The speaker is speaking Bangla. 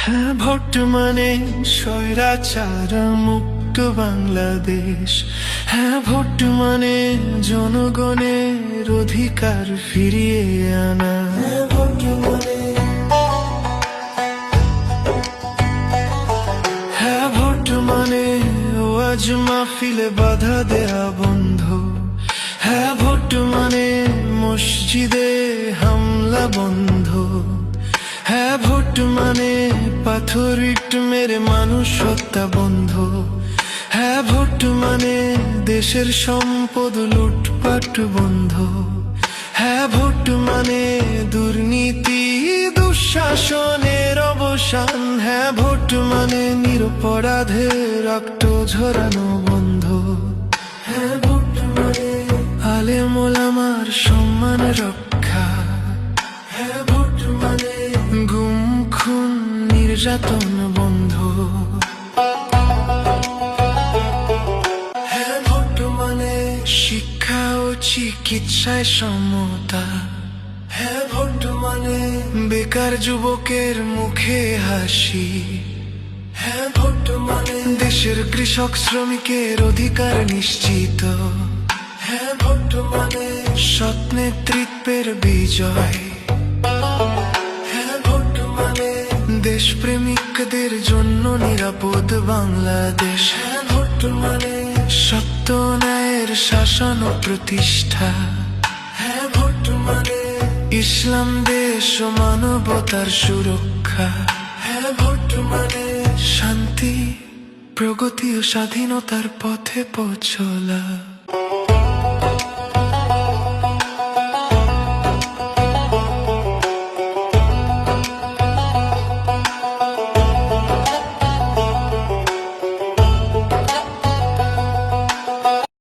হ্যাঁ, বর্তমানে স্বৈরাচার মুক্ত বাংলাদেশ। হ্যাঁ, বর্তমানে জনগণের অধিকার ফিরিয়ে আনা। হ্যাঁ, বর্তমানে ওয়াজ মাহফিলে বাধা দেয়া বন্ধ। হ্যাঁ, বর্তমানে মসজিদে হামলা বন্ধ। হ্যাঁ, বর্তমানে পাথর ইট মেরে মানুষ হত্যা বন্ধ। হ্যাঁ, বর্তমানে দেশের সম্পদ লুটপাট বন্ধ। হ্যাঁ, বর্তমানে দুর্নীতি দুঃশাসনের অবসান। হ্যাঁ, বর্তমানে নিরপরাধে রক্ত ঝরানো বন্ধ। হ্যাঁ, বর্তমানে আলেম ওলামার সম্মান রক্ষা। হ্যাঁ, বর্তমানে গুম খুন নির্যাতন বন্ধ। হ্যাঁ, বর্তমানে শিক্ষা ও চিকিৎসায় সমতা। হ্যাঁ, বর্তমানে বেকার যুবকের মুখে হাসি। হ্যাঁ, বর্তমানে দেশের কৃষক শ্রমিকের অধিকার নিশ্চিত। হ্যাঁ, বর্তমানে সৎ নেতৃত্বের বিজয়। হ্যাঁ, বর্তমানে দেশপ্রেমিকদের জন্য নিরাপদ বাংলাদেশ। হ্যাঁ, বর্তমানে সত্য ন্যায়ের শাসন ও প্রতিষ্ঠা। হ্যাঁ, বর্তমানে ইসলাম দেশ ও মানবতার সুরক্ষা। হ্যাঁ, বর্তমানে শান্তি প্রগতি ও স্বাধীনতার পথে পথ চলা।